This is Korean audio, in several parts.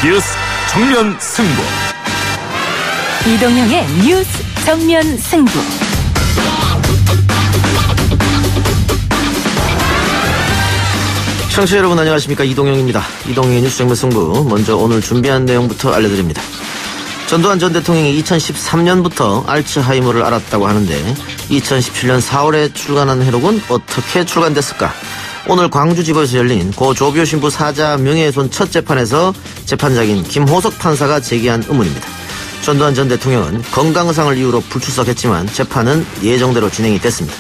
뉴스 정면 승부. 이동형의 뉴스 정면 승부. 청취자 여러분 안녕하십니까, 이동형입니다. 이동형의 뉴스 정면 승부, 먼저 오늘 준비한 내용부터 알려드립니다. 전두환 전 대통령이 2013년부터 알츠하이머를 앓았다고 하는데 2017년 4월에 출간한 회록은 어떻게 출간됐을까? 오늘 광주지법에서 열린 고 조비오 신부 사자 명예훼손 첫 재판에서 재판장인 김호석 판사가 제기한 의문입니다. 전두환 전 대통령은 건강상을 이유로 불출석했지만 재판은 예정대로 진행이 됐습니다.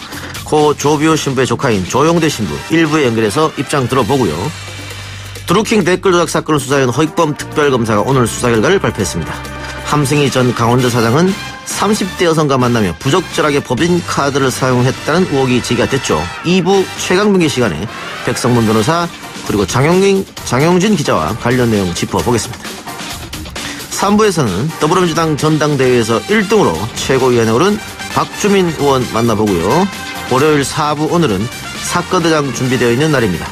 고 조비오 신부의 조카인 조영대 신부 일부에 연결해서 입장 들어보고요. 드루킹 댓글 조작 사건을 수사한 허익범 특별검사가 오늘 수사 결과를 발표했습니다. 함승희 전 강원도 사장은 30대 여성과 만나며 부적절하게 법인카드를 사용했다는 의혹이 제기가 됐죠. 2부 최강병기 시간에 백성문 변호사 그리고 장영진 기자와 관련 내용 짚어보겠습니다. 3부에서는 더불어민주당 전당대회에서 1등으로 최고위원에 오른 박주민 의원 만나보고요. 월요일 4부 오늘은 사건대장 준비되어 있는 날입니다.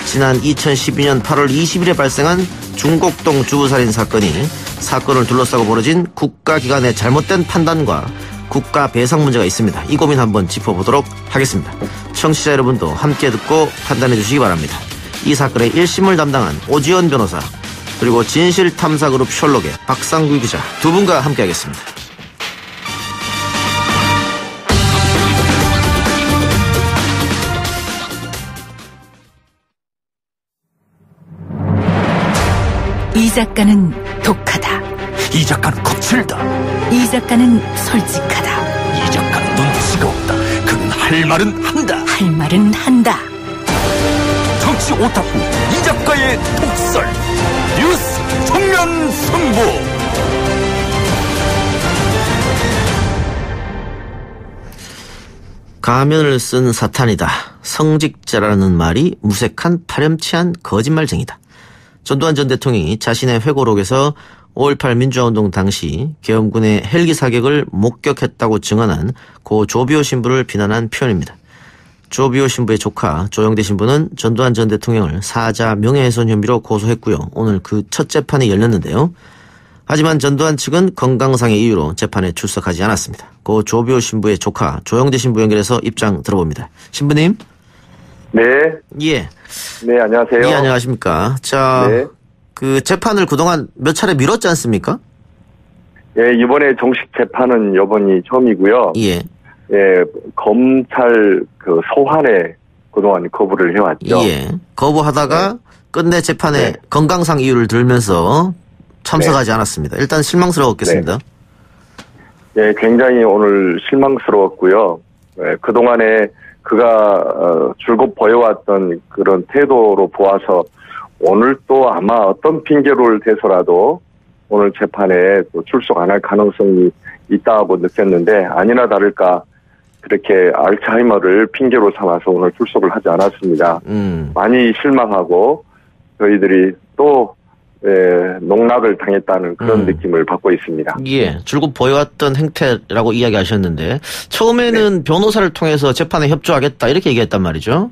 지난 2012년 8월 20일에 발생한 중곡동 주부살인 사건을 둘러싸고 벌어진 국가기관의 잘못된 판단과 국가 배상 문제가 있습니다. 이 고민 한번 짚어보도록 하겠습니다. 청취자 여러분도 함께 듣고 판단해 주시기 바랍니다. 이 사건의 1심을 담당한 오지연 변호사 그리고 진실탐사그룹 셜록의 박상규 기자 두 분과 함께 하겠습니다. 이 작가는 독하다. 이 작가는 거칠다. 이 작가는 솔직하다. 이 작가는 눈치가 없다. 그는 할 말은 한다. 할 말은 한다. 정치 오타쿠 이 작가의 독설. 뉴스 정면 승부. 가면을 쓴 사탄이다. 성직자라는 말이 무색한 파렴치한 거짓말쟁이다. 전두환 전 대통령이 자신의 회고록에서 5.18 민주화운동 당시 계엄군의 헬기 사격을 목격했다고 증언한 고 조비오 신부를 비난한 표현입니다. 조비오 신부의 조카 조영대 신부는 전두환 전 대통령을 사자 명예훼손 혐의로 고소했고요. 오늘 그 첫 재판이 열렸는데요. 하지만 전두환 측은 건강상의 이유로 재판에 출석하지 않았습니다. 고 조비오 신부의 조카 조영대 신부 연결해서 입장 들어봅니다. 신부님. 네. 예. 네, 안녕하세요. 예, 안녕하십니까. 자, 네. 그 재판을 그동안 몇 차례 미뤘지 않습니까? 예, 이번에 정식 재판은 이번이 처음이고요. 예. 예, 검찰 그 소환에 그동안 거부를 해왔죠. 예. 거부하다가 네. 끝내 재판에 네. 건강상 이유를 들면서 참석하지 않았습니다. 일단 실망스러웠겠습니다. 예, 굉장히 오늘 실망스러웠고요. 예, 그동안에 그가 줄곧 보여왔던 그런 태도로 보아서 오늘 또 아마 어떤 핑계를 대서라도 오늘 재판에 또 출석 안 할 가능성이 있다고 느꼈는데 아니나 다를까 그렇게 알츠하이머를 핑계로 삼아서 오늘 출석을 하지 않았습니다. 많이 실망하고 저희들이 또 농락을 당했다는 그런 느낌을 받고 있습니다. 예, 줄곧 보여왔던 행태라고 이야기하셨는데 처음에는 네. 변호사를 통해서 재판에 협조하겠다 이렇게 얘기했단 말이죠.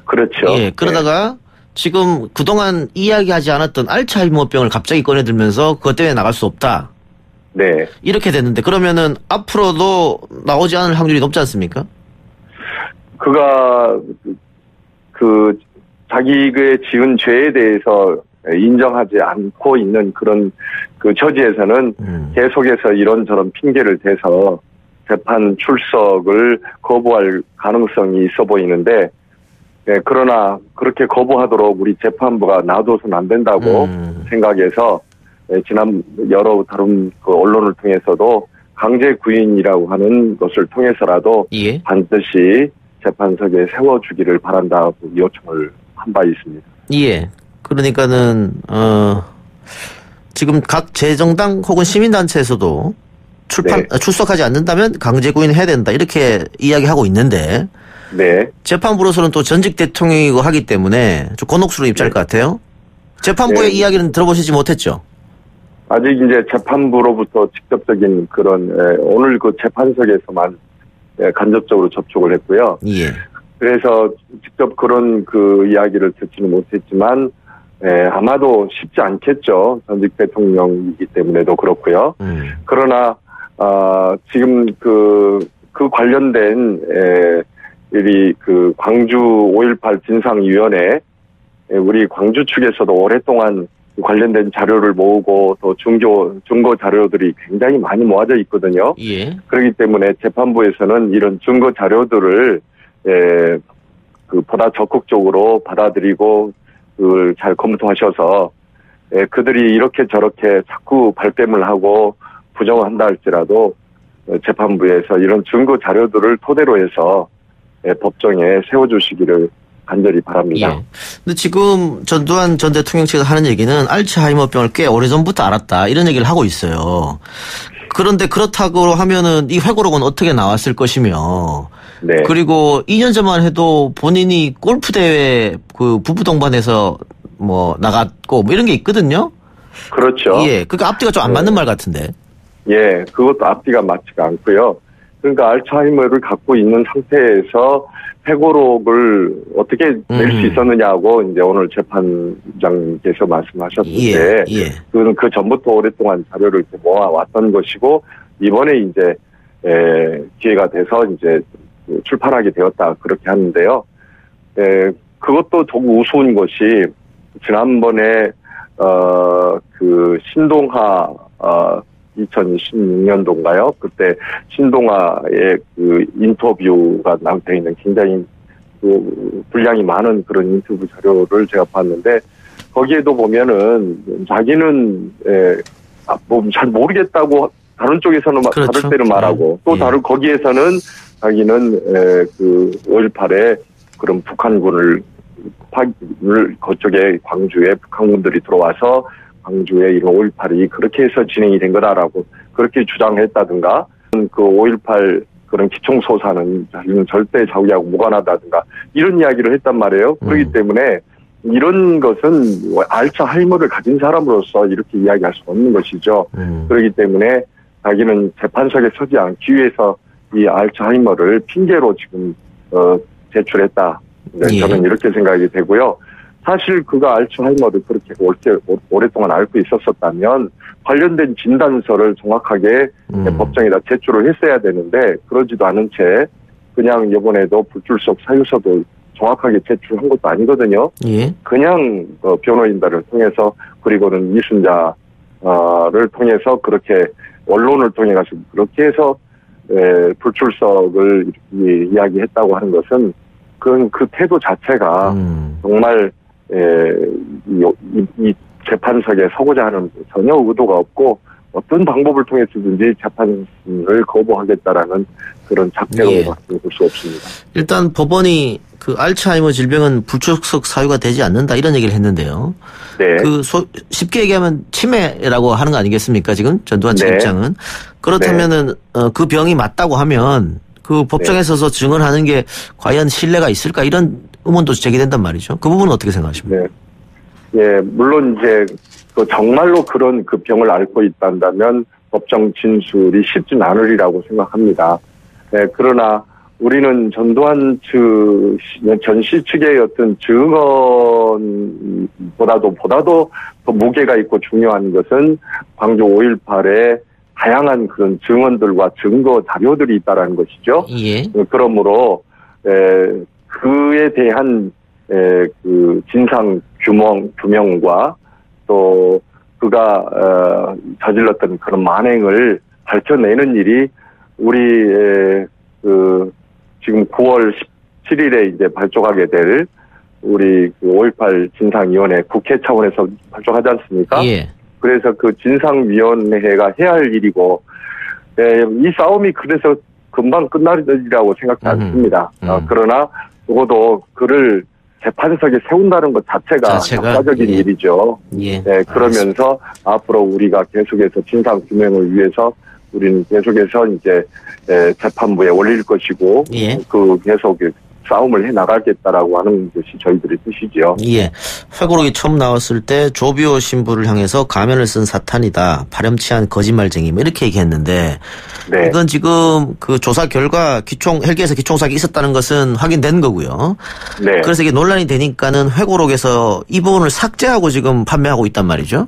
그렇죠. 예, 그러다가 네. 지금 그동안 이야기하지 않았던 알츠하이머병을 갑자기 꺼내들면서 그것 때문에 나갈 수 없다. 네. 이렇게 됐는데 그러면은 앞으로도 나오지 않을 확률이 높지 않습니까? 그가 자기의 지은 죄에 대해서 인정하지 않고 있는 그런 그 처지에서는 계속해서 이런저런 핑계를 대서 재판 출석을 거부할 가능성이 있어 보이는데 그러나 그렇게 거부하도록 우리 재판부가 놔둬서는 안 된다고 생각해서 지난 여러 다른 그 언론을 통해서도 강제 구인이라고 하는 것을 통해서라도 예. 반드시 재판석에 세워주기를 바란다고 요청을 한 바 있습니다. 예. 그러니까는 지금 각 재정당 혹은 시민단체에서도 네. 출석하지 않는다면 강제 구인해야 된다 이렇게 이야기하고 있는데 네. 재판부로서는 또 전직 대통령이고 하기 때문에 좀 곤혹스러운 입장일 것 같아요. 재판부의 네. 이야기는 들어보시지 못했죠? 아직 이제 재판부로부터 직접적인 그런 오늘 그 재판석에서만 간접적으로 접촉을 했고요. 예. 그래서 직접 그런 그 이야기를 듣지는 못했지만 아마도 쉽지 않겠죠. 전직 대통령이기 때문에도 그렇고요. 그러나 지금 그 관련된 그 광주 5.18 진상위원회 우리 광주 측에서도 오랫동안 관련된 자료를 모으고 또 증거 자료들이 굉장히 많이 모아져 있거든요. 예. 그렇기 때문에 재판부에서는 이런 증거 자료들을 보다 적극적으로 받아들이고 그걸 잘 검토하셔서 그들이 이렇게 저렇게 자꾸 발뺌을 하고 부정한다 할지라도 재판부에서 이런 증거 자료들을 토대로 해서 법정에 세워주시기를 간절히 바랍니다. 예. 근데 지금 전두환 전 대통령 측에서 하는 얘기는 알츠하이머병을 꽤 오래전부터 알았다 이런 얘기를 하고 있어요. 그런데 그렇다고 하면은 이 회고록은 어떻게 나왔을 것이며 네. 그리고 2년 전만 해도 본인이 골프 대회 그 부부 동반해서 뭐 나갔고 뭐 이런 게 있거든요. 그렇죠. 예. 그러니까 앞뒤가 좀 안 맞는 말 같은데. 예, 그것도 앞뒤가 맞지가 않고요. 그러니까 알츠하이머를 갖고 있는 상태에서 회고록을 어떻게 낼 수 있었느냐고 이제 오늘 재판장님께서 말씀하셨는데, 그거는 그 전부터 오랫동안 자료를 모아왔던 것이고 이번에 이제 기회가 돼서 이제 출판하게 되었다 그렇게 하는데요. 그것도 조금 우스운 것이 지난번에 그 신동하 2016년도인가요? 그때 신동아의 그 인터뷰가 남겨 있는 굉장히 그 분량이 많은 그런 인터뷰 자료를 제가 봤는데 거기에도 보면은 자기는 뭐 잘 모르겠다고 다른 쪽에서는 그렇죠. 다를 때는 말하고 또 다른 거기에서는 자기는 그 5.18에 그런 북한군을 그쪽에 광주에 북한군들이 들어와서 광주에 이런 5.18이 그렇게 해서 진행이 된 거다라고 그렇게 주장했다든가 그 5.18 그런 기총소사는 자기는 절대 자기하고 무관하다든가 이런 이야기를 했단 말이에요. 그렇기 때문에 이런 것은 알츠하이머를 가진 사람으로서 이렇게 이야기할 수 없는 것이죠. 그렇기 때문에 자기는 재판석에 서지 않기 위해서 이 알츠하이머를 핑계로 지금 제출했다. 저는 이렇게 생각이 되고요. 사실 그가 알츠하이머를 그렇게 오랫동안 앓고 있었다면 관련된 진단서를 정확하게 법정에다 제출을 했어야 되는데 그러지도 않은 채 그냥 이번에도 불출석 사유서도 정확하게 제출한 것도 아니거든요. 예. 그냥 변호인단을 통해서 그리고는 이순자를 통해서 그렇게 언론을 통해 가지고 그렇게 해서 불출석을 이야기했다고 하는 것은 그 태도 자체가 정말 이 재판석에 서고자 하는 전혀 의도가 없고 어떤 방법을 통해서든지 재판을 거부하겠다라는 그런 작태로밖에 볼 수 없습니다. 일단 법원이 그 알츠하이머 질병은 불출석 사유가 되지 않는다 이런 얘기를 했는데요. 네. 쉽게 얘기하면 치매라고 하는 거 아니겠습니까? 지금 전두환 측 입장은 그렇다면은 그 병이 맞다고 하면 그 법정에 서서 증언하는 게 과연 신뢰가 있을까 이런 의문도 제기된단 말이죠. 그 부분은 어떻게 생각하십니까? 네. 예, 물론 이제 정말로 그런 그 병을 앓고 있다면 법정 진술이 쉽진 않으리라고 생각합니다. 네, 그러나 우리는 전두환 전씨 측의 어떤 증언보다도 더 무게가 있고 중요한 것은 광주 5.18의 다양한 그런 증언들과 증거 자료들이 있다라는 것이죠. 예. 그러므로 그에 대한 그 진상 규명과 또 그가 저질렀던 그런 만행을 밝혀내는 일이 우리 지금 9월 17일에 이제 발족하게 될 우리 그 5.18 진상위원회 국회 차원에서 발족하지 않습니까? 예. 그래서 그 진상위원회가 해야 할 일이고 이 싸움이 그래서 금방 끝날 일이라고 생각지 않습니다. 그러나 적어도 그를 재판석에 세운다는 것 자체가 역사적인 일이죠. 예. 네, 그러면서 앞으로 우리가 계속해서 진상 규명을 위해서 우리는 계속해서 이제 재판부에 올릴 것이고 그 계속 싸움을 해 나가겠다라고 하는 것이 저희들의 뜻이죠. 예. 회고록이 처음 나왔을 때 조비오 신부를 향해서 가면을 쓴 사탄이다. 파렴치한 거짓말쟁이 뭐 이렇게 얘기했는데 네. 이건 지금 그 조사 결과 헬기에서 기총사기 있었다는 것은 확인된 거고요. 네. 그래서 이게 논란이 되니까는 회고록에서 이 부분을 삭제하고 지금 판매하고 있단 말이죠.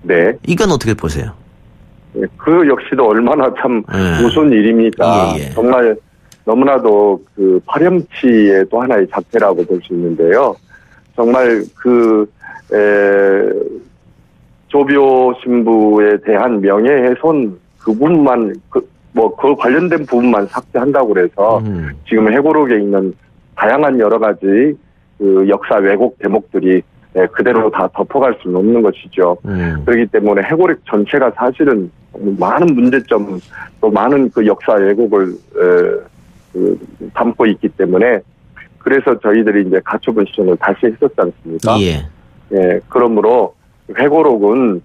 네. 이건 어떻게 보세요? 그 역시도 얼마나 참 우스운 일입니까? 예. 정말 너무나도 그 파렴치의 또 하나의 자태라고 볼 수 있는데요. 정말 조비오 신부에 대한 명예훼손 그 부분만 그 관련된 부분만 삭제한다고 그래서 지금 회고록에 있는 다양한 여러 가지 그 역사 왜곡 대목들이 그대로 다 덮어갈 수는 없는 것이죠. 그렇기 때문에 회고록 전체가 사실은 많은 문제점 또 많은 그 역사 왜곡을 담고 있기 때문에 그래서 저희들이 이제 가처분 신청을 다시 했었지 않습니까? 예. 예, 그러므로 회고록은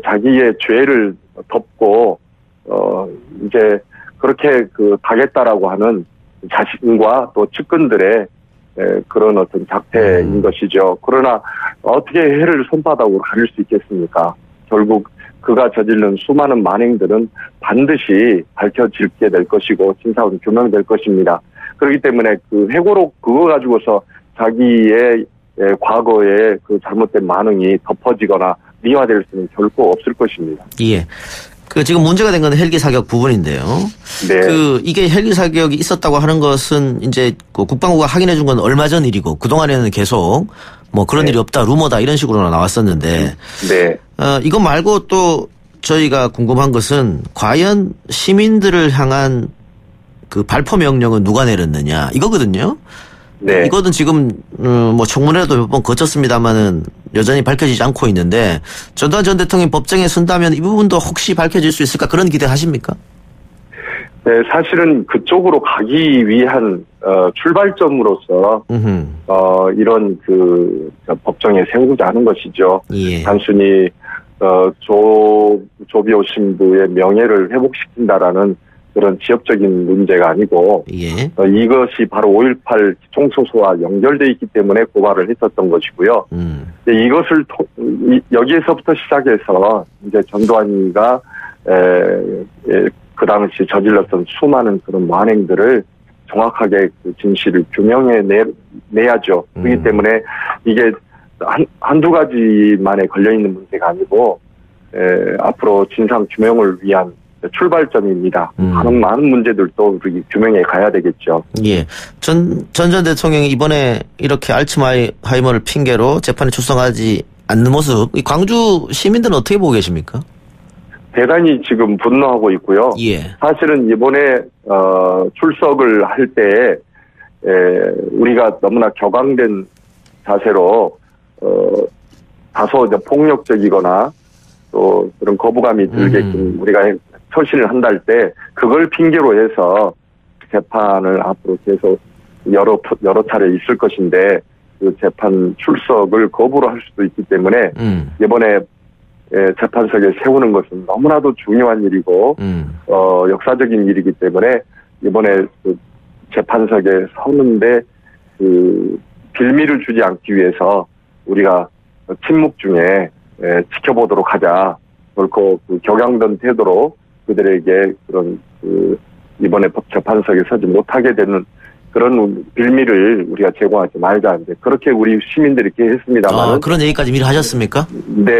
자기의 죄를 덮고 이제 그렇게 가겠다라고 하는 자신과 또 측근들의 그런 어떤 작태인 것이죠. 그러나 어떻게 해를 손바닥으로 가릴 수 있겠습니까? 결국 그가 저지른 수많은 만행들은 반드시 밝혀지게 될 것이고 진상은 규명될 것입니다. 그렇기 때문에 그 회고록 그거 가지고서 자기의 과거의 그 잘못된 만행이 덮어지거나 미화될 수는 결코 없을 것입니다. 예. 그 지금 문제가 된 건 헬기 사격 부분인데요. 네. 이게 헬기 사격이 있었다고 하는 것은 이제 국방부가 확인해 준 건 얼마 전 일이고 그동안에는 계속 뭐 그런 일이 없다, 루머다 이런 식으로 나왔었는데. 네. 이거 말고 또 저희가 궁금한 것은 과연 시민들을 향한 그 발포 명령은 누가 내렸느냐 이거거든요. 네. 이거는 지금 뭐 청문회도 몇 번 거쳤습니다만은 여전히 밝혀지지 않고 있는데 전두환 전 대통령이 법정에 선다면 이 부분도 혹시 밝혀질 수 있을까 그런 기대하십니까? 네, 사실은 그쪽으로 가기 위한 출발점으로서 이런 법정에 세우고자 하는 것이죠. 예. 단순히 조비오 신부의 명예를 회복시킨다라는 그런 지역적인 문제가 아니고 예. 이것이 바로 5.18 기총소수와 연결돼 있기 때문에 고발을 했었던 것이고요. 이것을 여기에서부터 시작해서 이제 전두환이가 그 당시 저질렀던 수많은 그런 만행들을 정확하게 그 진실을 규명해 내야죠. 그렇기 때문에 이게 한두 가지만에 걸려있는 문제가 아니고 앞으로 진상 규명을 위한 출발점입니다. 많은 문제들도 우리 규명해 가야 되겠죠. 예. 전 대통령이 이번에 이렇게 알츠하이머를 핑계로 재판에 출석하지 않는 모습, 이 광주 시민들은 어떻게 보고 계십니까? 대단히 지금 분노하고 있고요. 예. 사실은 이번에 출석을 할 때 우리가 너무나 격앙된 자세로 다소 폭력적이거나 또 그런 거부감이 들게끔 우리가 처신을 한다 할 때 그걸 핑계로 해서 재판을 앞으로 계속 여러 차례 있을 것인데 그 재판 출석을 거부를 할 수도 있기 때문에 이번에 재판석에 세우는 것은 너무나도 중요한 일이고 역사적인 일이기 때문에 이번에 그 재판석에 서는데 그 빌미를 주지 않기 위해서 우리가 침묵 중에 지켜보도록 하자. 결코 그 격양된 태도로 그들에게 그런 이번에 재판석에 서지 못하게 되는 그런 빌미를 우리가 제공하지 말자. 이제 그렇게 우리 시민들이 이렇게 했습니다만. 그런 얘기까지 미리 하셨습니까? 네.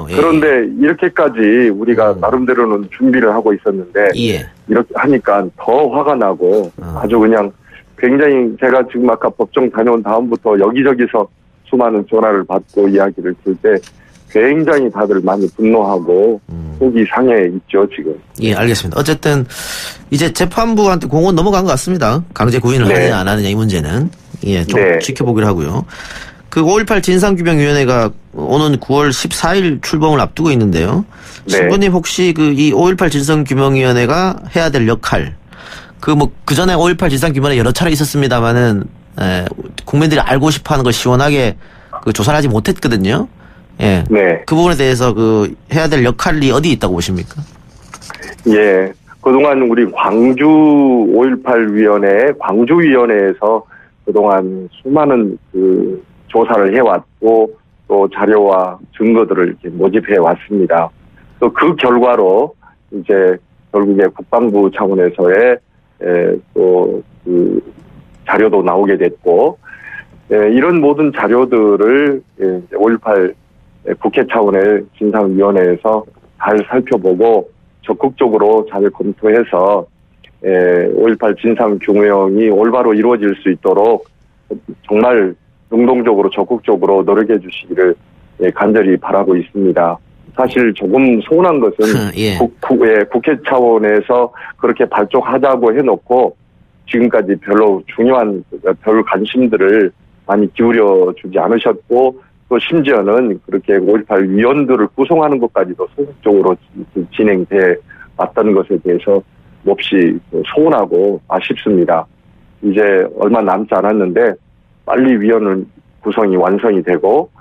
예. 그런데 이렇게까지 우리가 나름대로는 준비를 하고 있었는데. 예. 이렇게 하니까 더 화가 나고 아주 그냥 굉장히 제가 지금 아까 법정 다녀온 다음부터 여기저기서 수많은 전화를 받고 이야기를 들 때 굉장히 다들 많이 분노하고 속이 상해 있죠, 지금. 예, 알겠습니다. 어쨌든 이제 재판부한테 공은 넘어간 것 같습니다. 강제 구인을 하느냐 안 하느냐 이 문제는. 예, 좀 지켜보기로 하고요. 그 5.18 진상규명위원회가 오는 9월 14일 출범을 앞두고 있는데요. 신부님 혹시 이 5.18 진상규명위원회가 해야 될 역할, 그 전에 5.18 진상규명에 여러 차례 있었습니다만은, 국민들이 알고 싶어 하는 걸 시원하게 조사를 하지 못했거든요. 예. 네. 그 부분에 대해서 해야 될 역할이 어디 있다고 보십니까? 예. 그동안 우리 광주 5.18 위원회, 광주위원회에서 그동안 수많은 그 조사를 해왔고 또 자료와 증거들을 이렇게 모집해 왔습니다. 또 그 결과로 이제 결국에 국방부 차원에서의 또 그 자료도 나오게 됐고 이런 모든 자료들을 5.18 국회 차원의 진상위원회에서 잘 살펴보고 적극적으로 잘 검토해서 5.18 진상규명이 올바로 이루어질 수 있도록 정말 능동적으로 적극적으로 노력해 주시기를 간절히 바라고 있습니다. 사실 조금 서운한 것은 예. 국회 차원에서 그렇게 발족하자고 해놓고 지금까지 별로 중요한 별 관심들을 많이 기울여 주지 않으셨고 또 심지어는 그렇게 5.18 위원들을 구성하는 것까지도 소극적으로 진행돼 왔다는 것에 대해서 몹시 서운하고 아쉽습니다. 이제 얼마 남지 않았는데 빨리 위원을 구성이 완성이 되도록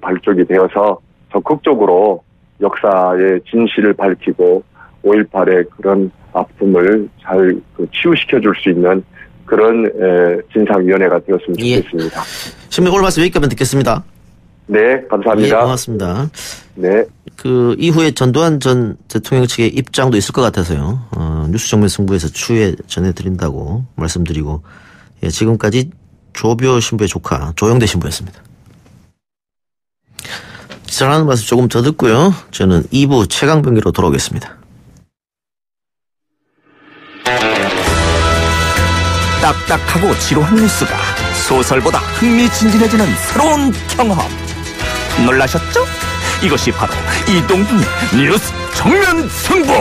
발족이 되어서 적극적으로 역사의 진실을 밝히고 5.18의 그런 아픔을 잘 치유시켜 줄 수 있는 그런 진상위원회가 되었으면 좋겠습니다. 신부님 오늘 말씀 여기까지 듣겠습니다. 네, 감사합니다. 예, 고맙습니다. 네. 그 이후에 전두환 전 대통령 측의 입장도 있을 것 같아서요. 뉴스 정면 승부에서 추후에 전해드린다고 말씀드리고 지금까지 조교 신부의 조카 조영대 신부였습니다. 기사라는 말씀 조금 더 듣고요. 저는 2부 최강병기로 돌아오겠습니다. 딱딱하고 지루한 뉴스가 소설보다 흥미진진해지는 새로운 경험. 놀라셨죠? 이것이 바로 이동준의 뉴스 정면 승부.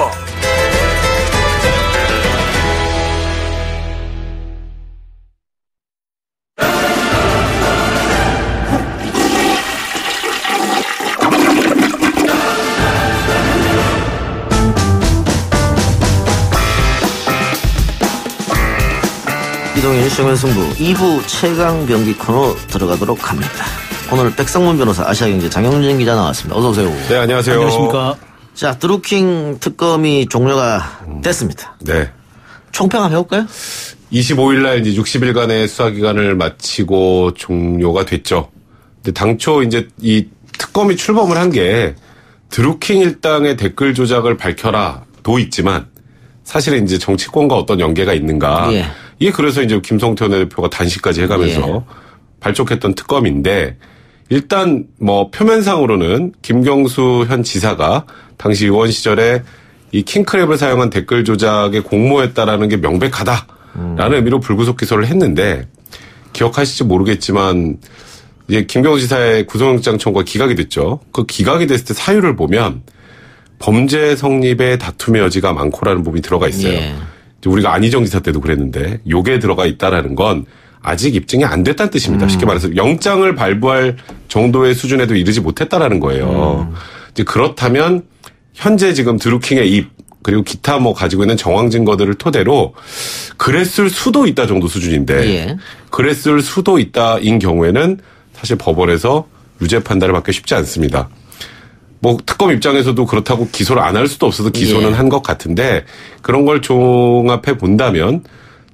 이동의 뉴스정면 승부 2부 최강병기 코너 들어가도록 합니다. 오늘 백성문 변호사, 아시아경제 장영진 기자 나왔습니다. 어서 오세요. 네, 안녕하세요. 안녕하십니까. 자, 드루킹 특검이 종료가 됐습니다. 네. 총평 한번 해볼까요? 25일 날 이제 60일간의 수사 기간을 마치고 종료가 됐죠. 근데 당초 이제 이 특검이 출범을 한 게 드루킹 일당의 댓글 조작을 밝혀라도 있지만 사실은 이제 정치권과 어떤 연계가 있는가. 예. 이게 그래서 이제 김성태 원내대표가 단식까지 해가면서 발족했던 특검인데 일단 뭐 표면상으로는 김경수 현 지사가 당시 의원 시절에 이 킹크랩을 사용한 댓글 조작에 공모했다라는 게 명백하다라는 의미로 불구속 기소를 했는데 기억하실지 모르겠지만 이제 김경수 지사의 구속영장 청구가 기각이 됐죠. 그 기각이 됐을 때 사유를 보면 범죄 성립의 다툼의 여지가 많고라는 부분이 들어가 있어요. 예. 우리가 안희정 지사 때도 그랬는데 요게 들어가 있다라는 건 아직 입증이 안 됐다는 뜻입니다. 쉽게 말해서 영장을 발부할 정도의 수준에도 이르지 못했다라는 거예요. 이제 그렇다면 현재 지금 드루킹의 입 그리고 기타 뭐 가지고 있는 정황 증거들을 토대로 그랬을 수도 있다 정도 수준인데 예. 그랬을 수도 있다인 경우에는 사실 법원에서 유죄 판단을 받기 쉽지 않습니다. 뭐 특검 입장에서도 그렇다고 기소를 안 할 수도 없어서 기소는 예. 한 것 같은데 그런 걸 종합해 본다면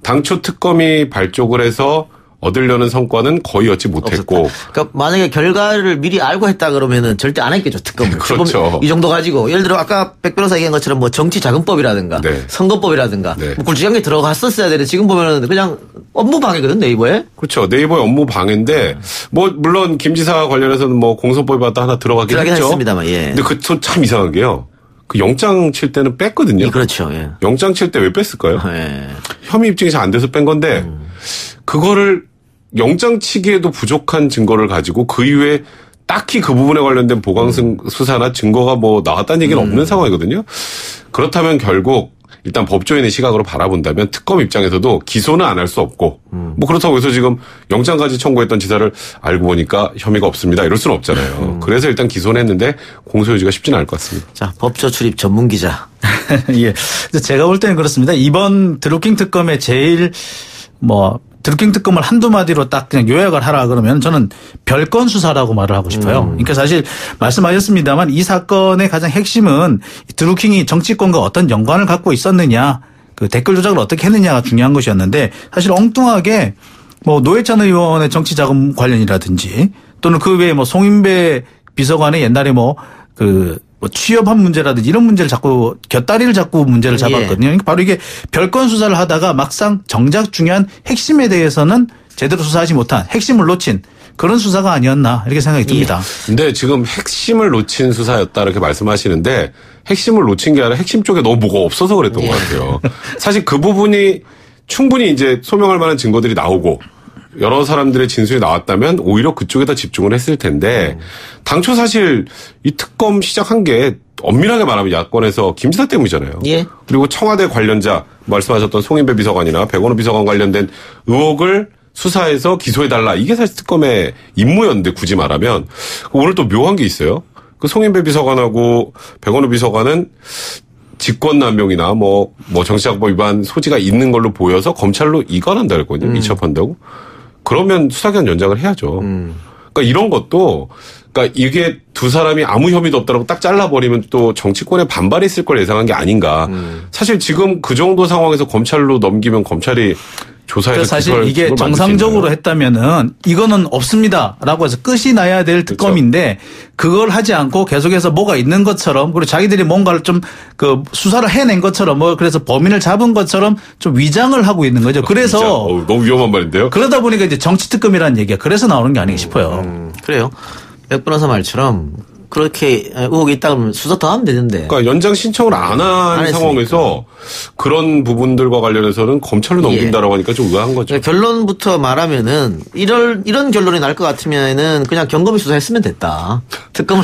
당초 특검이 발족을 해서 얻으려는 성과는 거의 얻지 못했고. 없었다. 그러니까 만약에 결과를 미리 알고 했다 그러면은 절대 안 했겠죠, 특검을. 그렇죠. 이 정도 가지고 예를 들어 아까 백 변호사 얘기한 것처럼 뭐 정치자금법이라든가 네. 선거법이라든가 네. 뭐 굵직하게 들어갔었어야 되는데 지금 보면은 그냥 업무 방해거든 네이버에. 그렇죠. 네이버의 업무 방해인데 뭐 물론 김 지사 관련해서는 뭐 공소법이 하나 들어가긴 했죠. 했습니다만 예. 근데 그 참 이상한 게요. 그 영장 칠 때는 뺐거든요. 예, 그렇죠. 예. 영장 칠 때 왜 뺐을까요? 예. 혐의 입증이 잘 안 돼서 뺀 건데 그거를 영장 치기에도 부족한 증거를 가지고 그 이후에 딱히 그 부분에 관련된 보강 수사나 증거가 뭐 나왔다는 얘기는 없는 상황이거든요. 그렇다면 결국 일단 법조인의 시각으로 바라본다면 특검 입장에서도 기소는 안 할 수 없고 뭐 그렇다고 해서 지금 영장까지 청구했던 지사를 알고 보니까 혐의가 없습니다. 이럴 수는 없잖아요. 그래서 일단 기소는 했는데 공소유지가 쉽지는 않을 것 같습니다. 자, 법조 출입 전문 기자. 예. 제가 볼 때는 그렇습니다. 이번 드루킹 특검의 제일 드루킹 특검을 한두 마디로 딱 그냥 요약을 하라 그러면 저는 별건 수사라고 말을 하고 싶어요. 그러니까 사실 말씀하셨습니다만 이 사건의 가장 핵심은 드루킹이 정치권과 어떤 연관을 갖고 있었느냐, 그 댓글 조작을 어떻게 했느냐가 중요한 것이었는데 사실 엉뚱하게 뭐 노회찬 의원의 정치자금 관련이라든지 또는 그 외에 뭐 송인배 비서관의 옛날에 뭐 취업한 문제라든지 이런 문제를 자꾸 곁다리를 잡고 문제를 잡았거든요. 그러니까 바로 이게 별건 수사를 하다가 막상 정작 중요한 핵심에 대해서는 제대로 수사하지 못한 핵심을 놓친 그런 수사가 아니었나 이렇게 생각이 듭니다. 근데 지금 핵심을 놓친 수사였다 이렇게 말씀하시는데 핵심을 놓친 게 아니라 핵심 쪽에 너무 뭐가 없어서 그랬던 것 같아요. 사실 그 부분이 충분히 이제 소명할 만한 증거들이 나오고 여러 사람들의 진술이 나왔다면 오히려 그쪽에다 집중을 했을 텐데 당초 사실 이 특검 시작한 게 엄밀하게 말하면 야권에서 김 지사 때문이잖아요. 예. 그리고 청와대 관련자 말씀하셨던 송인배 비서관이나 백원호 비서관 관련된 의혹을 수사해서 기소해달라. 이게 사실 특검의 임무였는데 굳이 말하면 오늘 또 묘한 게 있어요. 그 송인배 비서관하고 백원호 비서관은 직권남용이나 뭐 정치자금법 위반 소지가 있는 걸로 보여서 검찰로 이관한다 그랬거든요. 이첩한다고. 그러면 수사기간 연장을 해야죠. 그러니까 이런 것도 그러니까 이게 두 사람이 아무 혐의도 없다라고 딱 잘라버리면 또 정치권에 반발이 있을 걸 예상한 게 아닌가. 사실 지금 그 정도 상황에서 검찰로 넘기면 검찰이 조사해서 사실 이게 정상적으로 했다면은 이거는 없습니다라고 해서 끝이 나야 될 특검인데 그걸 하지 않고 계속해서 뭐가 있는 것처럼 그리고 자기들이 뭔가를 좀 수사를 해낸 것처럼 그래서 범인을 잡은 것처럼 좀 위장을 하고 있는 거죠. 그래서 너무 위험한 말인데요. 그러다 보니까 이제 정치특검이라는 얘기가 그래서 나오는 게 아닌가 싶어요. 그래요. 백 변호사 말처럼 그렇게 의혹이 있다 그러면 수사 더 하면 되는데. 그러니까 연장 신청을 안 한 상황에서 그런 부분들과 관련해서는 검찰로 넘긴다라고 하니까 좀 의아한 거죠. 그러니까 결론부터 말하면은 이런 결론이 날 것 같으면은 그냥 경검이 수사했으면 됐다. 특검을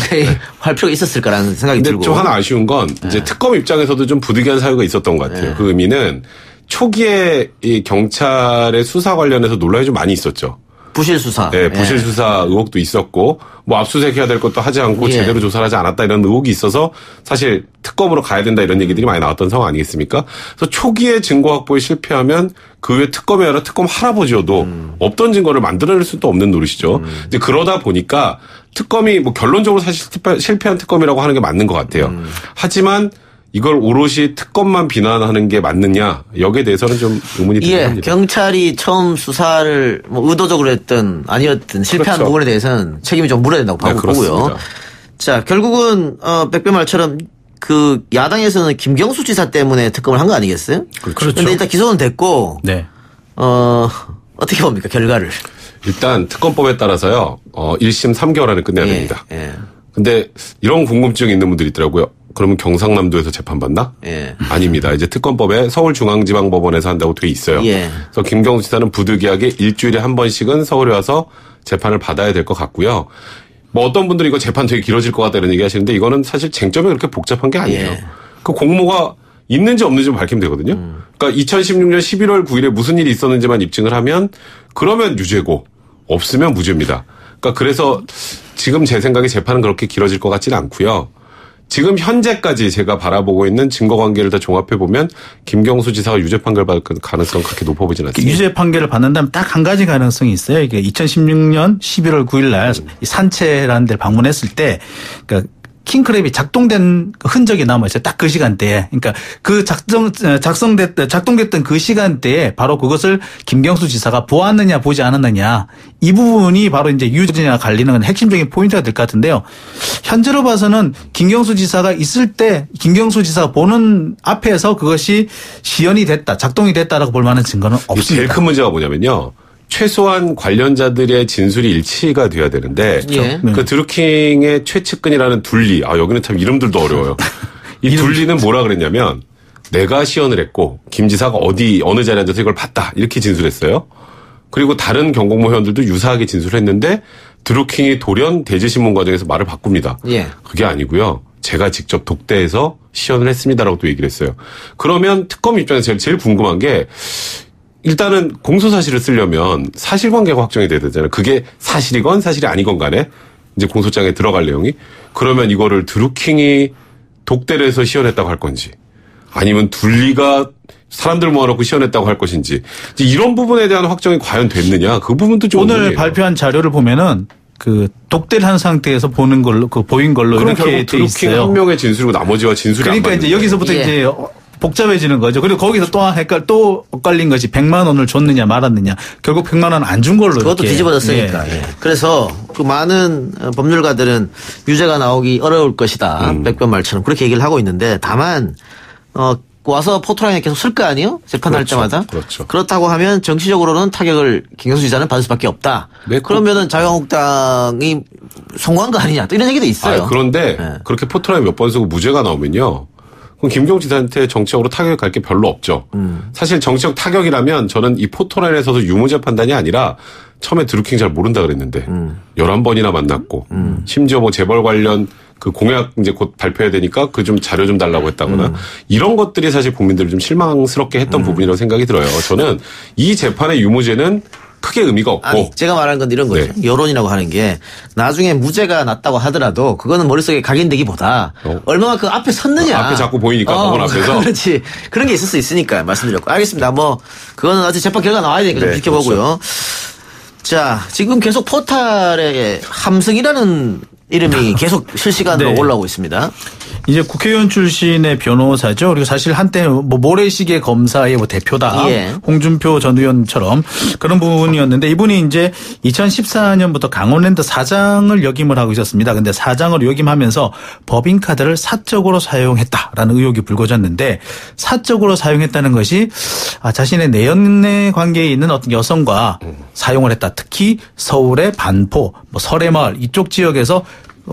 할 필요가 있었을까라는 생각이 근데 들고. 좀 하나 아쉬운 건 이제 특검 입장에서도 좀 부득이한 사유가 있었던 것 같아요. 그 의미는 초기에 이 경찰의 수사 관련해서 논란이 좀 많이 있었죠. 부실 수사. 네, 부실 수사 의혹도 있었고 뭐 압수수색해야 될 것도 하지 않고 제대로 조사를 하지 않았다 이런 의혹이 있어서 사실 특검으로 가야 된다 이런 얘기들이 많이 나왔던 상황 아니겠습니까? 그래서 초기에 증거 확보에 실패하면 그 외 특검이 아니라 특검 할아버지여도 없던 증거를 만들어낼 수도 없는 노릇이죠. 이제 그러다 보니까 특검이 뭐 결론적으로 사실 실패한 특검이라고 하는 게 맞는 것 같아요. 하지만 이걸 오롯이 특검만 비난하는 게 맞느냐 여기에 대해서는 좀 의문이 듭니다. 경찰이 처음 수사를 뭐 의도적으로 했든 아니었든 실패한 부분에 대해서는 책임이 좀 물어야 된다고 보고요. 자, 결국은 백배 말처럼 그 야당에서는 김경수 지사 때문에 특검을 한 거 아니겠어요? 그렇죠. 그런데 일단 기소는 됐고 어떻게 봅니까 결과를? 일단 특검법에 따라서요 1심 3개월 안에 끝내야 됩니다. 근데 이런 궁금증이 있는 분들이 있더라고요. 그러면 경상남도에서 재판받나? 아닙니다. 이제 특검법에 서울중앙지방법원에서 한다고 돼 있어요. 그래서 김경수 지사는 부득이하게 일주일에 한 번씩은 서울에 와서 재판을 받아야 될 것 같고요. 뭐 어떤 분들이 이거 재판 되게 길어질 것 같다 이런 얘기 하시는데 이거는 사실 쟁점이 그렇게 복잡한 게 아니에요. 그 공모가 있는지 없는지만 밝히면 되거든요. 그러니까 2016년 11월 9일에 무슨 일이 있었는지만 입증을 하면 그러면 유죄고 없으면 무죄입니다. 그러니까 그래서 지금 제 생각에 재판은 그렇게 길어질 것 같지는 않고요. 지금 현재까지 제가 바라보고 있는 증거 관계를 다 종합해 보면 김경수 지사가 유죄 판결 받을 가능성 그렇게 높아 보진 않습니다. 유죄 판결을 받는다면 딱 한 가지 가능성이 있어요. 이게 2016년 11월 9일 날 산채라는 데를 방문했을 때 그러니까 킹크랩이 작동된 흔적이 남아있어요. 딱 그 시간대에. 그러니까 그 작동됐던 그 시간대에 바로 그것을 김경수 지사가 보았느냐 보지 않았느냐 이 부분이 바로 이제 유죄냐 갈리는 핵심적인 포인트가 될 것 같은데요. 현재로 봐서는 김경수 지사가 있을 때 김경수 지사가 보는 앞에서 그것이 시연이 됐다, 작동이 됐다라고 볼 만한 증거는 없습니다. 제일 큰 문제가 뭐냐면요. 최소한 관련자들의 진술이 일치가 돼야 되는데 그 드루킹의 최측근이라는 둘리 여기는 참 이름들도 어려워요. 이 둘리는 뭐라 그랬냐면 내가 시연을 했고 김 지사가 어느 자리에 앉아서 이걸 봤다 이렇게 진술했어요. 그리고 다른 경공모 회원들도 유사하게 진술했는데 드루킹이 돌연 대지신문 과정에서 말을 바꿉니다. 그게 아니고요. 제가 직접 독대해서 시연을 했습니다라고 또 얘기를 했어요. 그러면 특검 입장에서 제일 궁금한 게 일단은 공소사실을 쓰려면 사실관계가 확정이 돼야 되잖아요. 그게 사실이건 사실이 아니건 간에 이제 공소장에 들어갈 내용이 그러면 이거를 드루킹이 독대를 해서 시연했다고 할 건지 아니면 둘리가 사람들 모아놓고 시연했다고 할 것인지 이제 이런 부분에 대한 확정이 과연 됐느냐 그 부분도 좀 오늘 발표한 자료를 보면은 그 독대를 한 상태에서 보는 걸로 보인 걸로 이렇게 돼 있어요. 드루킹 한 명의 진술이고 나머지와 진술이 그러니까 이제 여기서부터 이제 복잡해지는 거죠. 그리고 거기서 또 엇갈린 것이 100만 원을 줬느냐 말았느냐. 결국 100만 원 안 준 걸로. 그것도 이렇게. 뒤집어졌으니까. 예. 그래서 그 많은 법률가들은 유죄가 나오기 어려울 것이다. 백변말처럼 그렇게 얘기를 하고 있는데 다만 와서 포토라인에 계속 쓸 거 아니에요? 재판할 그렇죠. 때마다. 그렇죠. 그렇다고 하면 정치적으로는 타격을 김경수 지사는 받을 수밖에 없다. 네, 그러면은 자유한국당이 성공한 거 아니냐. 또 이런 얘기도 있어요. 그런데 그렇게 포토라인 몇 번 쓰고 무죄가 나오면요. 그럼 김경수 지사한테 정치적으로 타격을 갈 게 별로 없죠. 사실 정치적 타격이라면 저는 이 포토라인에 서서 유무죄 판단이 아니라 처음에 드루킹 잘 모른다 그랬는데 11번이나 만났고 심지어 뭐 재벌 관련 그 공약 이제 곧 발표해야 되니까 그 좀 자료 좀 달라고 했다거나 이런 것들이 사실 국민들을 좀 실망스럽게 했던 부분이라고 생각이 들어요. 저는 이 재판의 유무죄는 크게 의미가 없고. 아니, 제가 말하는 건 이런 거죠. 네. 여론이라고 하는 게 나중에 무죄가 났다고 하더라도 그거는 머릿속에 각인되기보다 얼마나 그 앞에 섰느냐. 앞에 자꾸 보이니까 법원 앞에서. 그렇지. 그런 게 있을 수 있으니까 말씀드렸고. 알겠습니다. 뭐 그거는 아직 재판 결과 나와야 되니까 좀 네, 지켜보고요. 그렇죠. 자, 지금 계속 포탈에 함승이라는 이름이 계속 실시간으로 네. 올라오고 있습니다. 이제 국회의원 출신의 변호사죠. 그리고 사실 한때 뭐 모래시계 검사의 뭐 대표다. 예. 홍준표 전 의원처럼 그런 부분이었는데 이분이 이제 2014년부터 강원랜드 사장을 역임을 하고 있었습니다. 근데 사장을 역임하면서 법인카드를 사적으로 사용했다라는 의혹이 불거졌는데 사적으로 사용했다는 것이 자신의 내연애 관계에 있는 어떤 여성과 사용을 했다. 특히 서울의 반포, 뭐 설해마을 이쪽 지역에서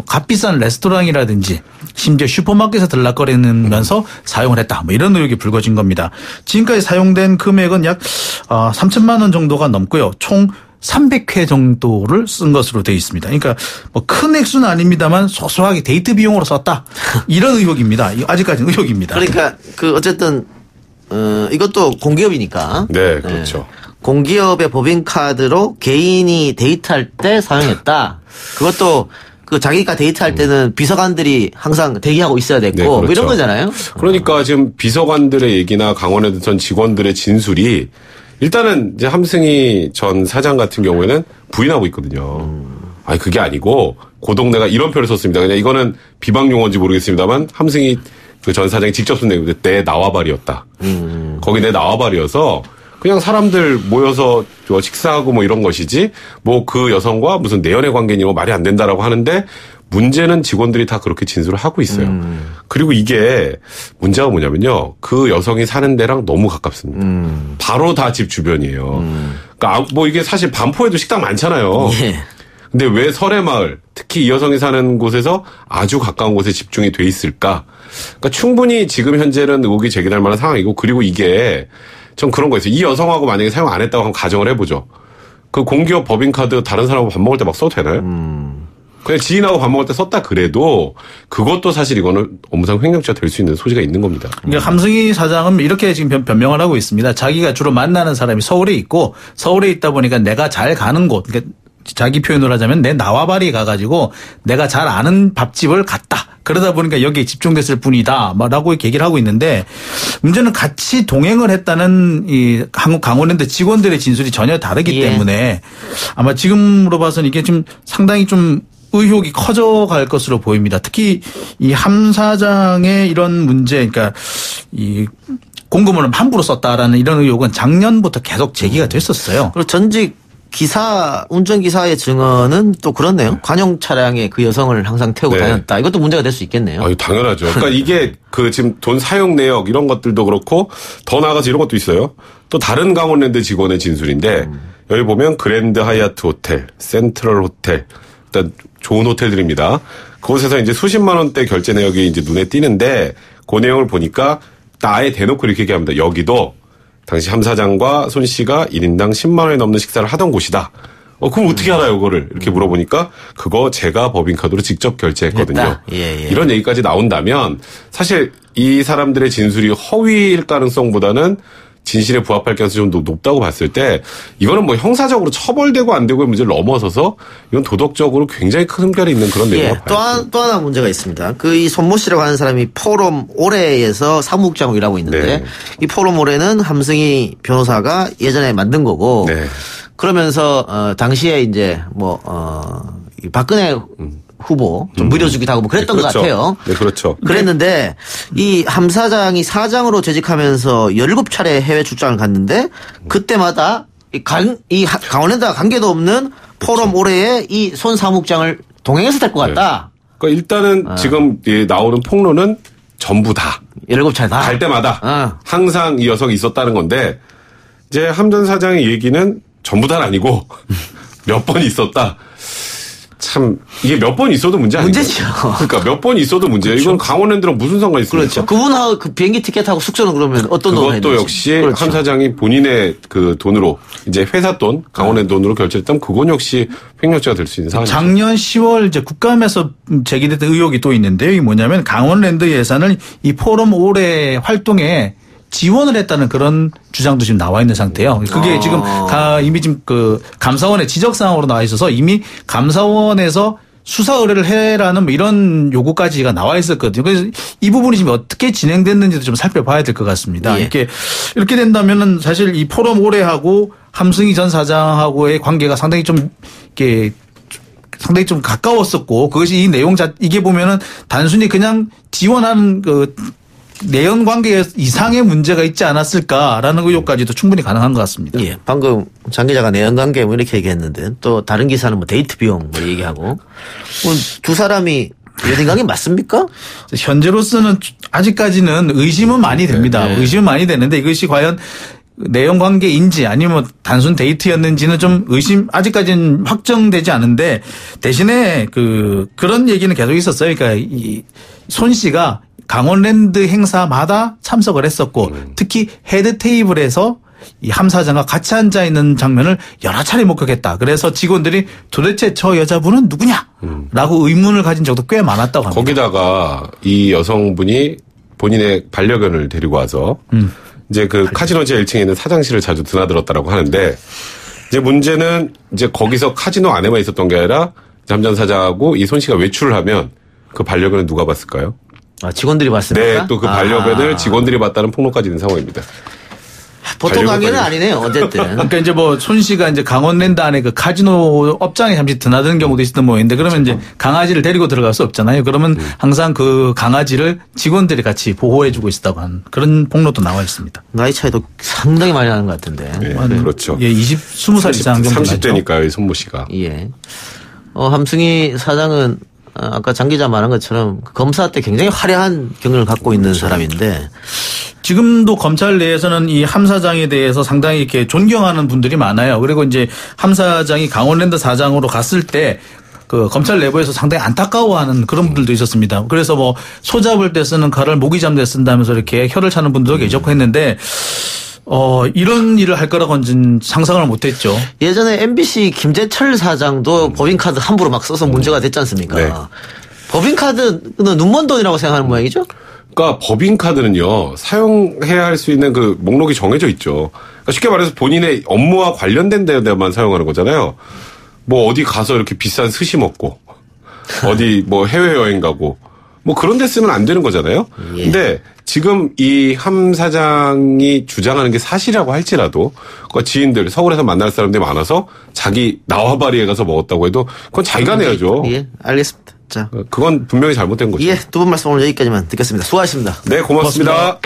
값비싼 레스토랑이라든지 심지어 슈퍼마켓에서 들락거리면서 사용을 했다. 뭐 이런 의혹이 불거진 겁니다. 지금까지 사용된 금액은 약 3천만 원 정도가 넘고요. 총 300회 정도를 쓴 것으로 되어 있습니다. 그러니까 뭐 큰 액수는 아닙니다만 소소하게 데이트 비용으로 썼다. 이런 의혹입니다. 아직까지는 의혹입니다. 그러니까 그 어쨌든 이것도 공기업이니까. 네, 그렇죠. 공기업의 법인카드로 개인이 데이트할 때 사용했다. 그것도 그 자기가 데이트할 때는 비서관들이 항상 대기하고 있어야 됐고 네, 그렇죠. 뭐 이런 거잖아요. 그러니까 지금 비서관들의 얘기나 강원랜드 전 직원들의 진술이 일단은 이제 함승희 전 사장 같은 경우에는 부인하고 있거든요. 아니 그게 아니고 고동네가 이런 표현을 썼습니다. 그냥 이거는 비방 용어인지 모르겠습니다만 함승희 그 전 사장이 직접 쓴 내용인데 내 나와발이었다. 거기 내 나와발이어서 그냥 사람들 모여서 식사하고 뭐 이런 것이지 뭐 그 여성과 무슨 내연애 관계니 뭐 말이 안 된다라고 하는데 문제는 직원들이 다 그렇게 진술을 하고 있어요. 그리고 이게 문제가 뭐냐면요. 그 여성이 사는 데랑 너무 가깝습니다. 바로 다 집 주변이에요. 그러니까 뭐 이게 사실 반포에도 식당 많잖아요. 예. 근데 왜 설해마을 특히 이 여성이 사는 곳에서 아주 가까운 곳에 집중이 돼 있을까? 그러니까 충분히 지금 현재는 의혹이 제기될 만한 상황이고 그리고 이게 전 그런 거 있어요. 이 여성하고 만약에 사용 안 했다고 한번 가정을 해보죠. 그 공기업 법인카드 다른 사람하고 밥 먹을 때 막 써도 되나요? 그냥 지인하고 밥 먹을 때 썼다 그래도 그것도 사실 이거는 업무상 횡령죄가 될 수 있는 소지가 있는 겁니다. 그러니까 함승희 사장은 이렇게 지금 변명을 하고 있습니다. 자기가 주로 만나는 사람이 서울에 있고 서울에 있다 보니까 내가 잘 가는 곳, 그러니까 자기 표현을 하자면 내 나와바리 가가지고 내가 잘 아는 밥집을 갔다. 그러다 보니까 여기에 집중됐을 뿐이다. 라고 얘기를 하고 있는데 문제는 같이 동행을 했다는 이 한국 강원랜드 직원들의 진술이 전혀 다르기 때문에 아마 지금으로 봐서는 이게 좀 상당히 좀 의혹이 커져갈 것으로 보입니다. 특히 이 함 사장의 이런 문제, 그러니까 이 공금을 함부로 썼다라는 이런 의혹은 작년부터 계속 제기가 됐었어요. 그리고 전직 운전기사의 증언은 또 그렇네요. 관용 차량에 그 여성을 항상 태우고 다녔다. 이것도 문제가 될 수 있겠네요. 당연하죠. 그러니까 이게 그 지금 돈 사용 내역 이런 것들도 그렇고 더 나아가서 이런 것도 있어요. 또 다른 강원랜드 직원의 진술인데 여기 보면 그랜드 하얏트 호텔, 센트럴 호텔, 일단 좋은 호텔들입니다. 그곳에서 이제 수십만 원대 결제 내역이 이제 눈에 띄는데 그 내용을 보니까 아예 대놓고 이렇게 얘기합니다. 여기도 당시 함 사장과 손 씨가 1인당 10만 원이 넘는 식사를 하던 곳이다. 그럼 어떻게 알아요, 그거를? 이렇게 물어보니까 그거 제가 법인카드로 직접 결제했거든요. 이런 얘기까지 나온다면 사실 이 사람들의 진술이 허위일 가능성보다는 진실에 부합할 가능성이 좀 높다고 봤을 때 이거는 뭐 형사적으로 처벌되고 안 되고의 문제를 넘어서서 이건 도덕적으로 굉장히 큰 흠결이 있는 그런 내용을 봐요. 또 하나 문제가 있습니다. 그 이 손모 씨라고 하는 사람이 포럼 올해에서 사무국장으로 일하고 있는데 이 포럼 올해는 함승희 변호사가 예전에 만든 거고 그러면서 당시에 이제 박근혜 후보 좀 무려주기도 하고 뭐 그랬던 네, 그렇죠. 것 같아요. 네, 그렇죠. 그랬는데 이 함 사장이 사장으로 재직하면서 17차례 해외 출장을 갔는데 그때마다 이 강원랜드와 관계도 없는 포럼 올해에 이 손 사무국장을 동행해서 될 것 같다. 그러니까 일단은 지금 나오는 폭로는 전부 다 17차례 다. 갈 때마다 항상 이 여성이 있었다는 건데 이제 함 전 사장의 얘기는 전부 다는 아니고 몇 번 있었다. 참 이게 몇 번 있어도 문제 아니에요. 문제죠. 그러니까 몇 번 있어도 문제예요. 그렇죠. 이건 강원랜드랑 무슨 상관이 있습니까? 그렇죠. 그분하고 그 비행기 티켓하고 숙소는 그러면 어떤 돈을 그것도 역시 그렇죠. 함 사장이 본인의 그 돈으로 이제 회사 돈, 강원랜드 돈으로 결제했다면 그건 역시 횡령죄가 될 수 있는 상황이죠. 작년 10월 이제 국감에서 제기됐던 의혹이 또 있는데요. 이게 뭐냐면 강원랜드 예산을 이 포럼 올해 활동에 지원을 했다는 그런 주장도 지금 나와 있는 상태예요. 그게 지금 이미 지금 그 감사원의 지적 사항으로 나와 있어서 이미 감사원에서 수사 의뢰를 해라는 뭐 이런 요구까지가 나와 있었거든요. 그래서 이 부분이 지금 어떻게 진행됐는지도 좀 살펴봐야 될 것 같습니다. 예. 이렇게 된다면은 사실 이 포럼 올해하고 함승희 전 사장하고의 관계가 상당히 좀 가까웠었고 그것이 이 내용 이게 보면은 단순히 그냥 지원하는 그 내연 관계 이상의 문제가 있지 않았을까라는 의혹까지도 충분히 가능한 것 같습니다. 예. 방금 장 기자가 내연 관계 뭐 이렇게 얘기했는데 또 다른 기사는 뭐 데이트 비용 뭐 얘기하고 두 사람이 연인 관계 맞습니까? 현재로서는 아직까지는 의심은 많이 됩니다. 네. 의심은 많이 되는데 이것이 과연 내연 관계인지 아니면 단순 데이트였는지는 좀 아직까지는 확정되지 않은데 대신에 그런 얘기는 계속 있었어요. 그러니까 이 손 씨가 강원랜드 행사마다 참석을 했었고 특히 헤드 테이블에서 이 함 사장과 같이 앉아 있는 장면을 여러 차례 목격했다. 그래서 직원들이 도대체 저 여자분은 누구냐라고 의문을 가진 적도 꽤 많았다고 합니다. 거기다가 이 여성분이 본인의 반려견을 데리고 와서 이제 그 카지노 제 1층에 있는 사장실을 자주 드나들었다라고 하는데 이제 문제는 이제 거기서 카지노 안에만 있었던 게 아니라 함 전 사장하고 이 손 씨가 외출을 하면 그 반려견을 누가 봤을까요? 직원들이 봤습니까? 네, 또 그 반려견을 직원들이 봤다는 폭로까지 있는 상황입니다. 보통 관계는 아니네요. 어쨌든. 그러니까 이제 뭐 손 씨가 이제 강원랜드 안에 그 카지노 업장에 잠시 드나드는 경우도 있었던 모양인데 그러면 이제 강아지를 데리고 들어갈 수 없잖아요. 그러면 항상 그 강아지를 직원들이 같이 보호해주고 있었다고 하는 그런 폭로도 나와 있습니다. 나이 차이도 상당히 많이 나는 것 같은데. 네, 그렇죠. 예, 20살 이상 정도 30대니까요, 이 손모 씨가. 예. 함승희 사장은 아까 장 기자 말한 것처럼 검사 때 굉장히 화려한 경력을 갖고 있는 사람인데 지금도 검찰 내에서는 이 함 사장에 대해서 상당히 이렇게 존경하는 분들이 많아요. 그리고 이제 함 사장이 강원랜드 사장으로 갔을 때 그 검찰 내부에서 상당히 안타까워하는 그런 분들도 있었습니다. 그래서 뭐 소잡을 때 쓰는 칼을 모기 잡는 데 쓴다면서 이렇게 혀를 차는 분들도 계셨고 했는데 이런 일을 할 거라고는 상상을 못했죠. 예전에 MBC 김재철 사장도 법인카드 함부로 막 써서 문제가 됐지 않습니까? 네. 법인카드는 눈먼 돈이라고 생각하는 모양이죠? 그러니까 법인카드는요, 사용해야 할 수 있는 그 목록이 정해져 있죠. 그러니까 쉽게 말해서 본인의 업무와 관련된 데만 사용하는 거잖아요. 뭐 어디 가서 이렇게 비싼 스시 먹고, 어디 뭐 해외여행 가고, 뭐 그런 데 쓰면 안 되는 거잖아요. 예. 근데 지금 이 함 사장이 주장하는 게 사실이라고 할지라도 그 지인들 서울에서 만날 사람들이 많아서 자기 나와바리에 가서 먹었다고 해도 그건 자기가 내야죠. 예, 알겠습니다. 자, 그건 분명히 잘못된 거죠. 예, 두 분 말씀 오늘 여기까지만 듣겠습니다. 수고하셨습니다. 네, 고맙습니다.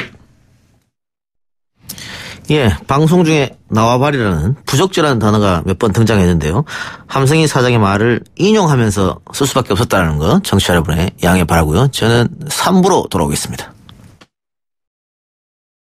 예, 방송 중에 나와바리라는 부적절한 단어가 몇 번 등장했는데요. 함승희 사장의 말을 인용하면서 쓸 수밖에 없었다는 거 청취자 여러분의 양해 바라고요. 저는 3부로 돌아오겠습니다.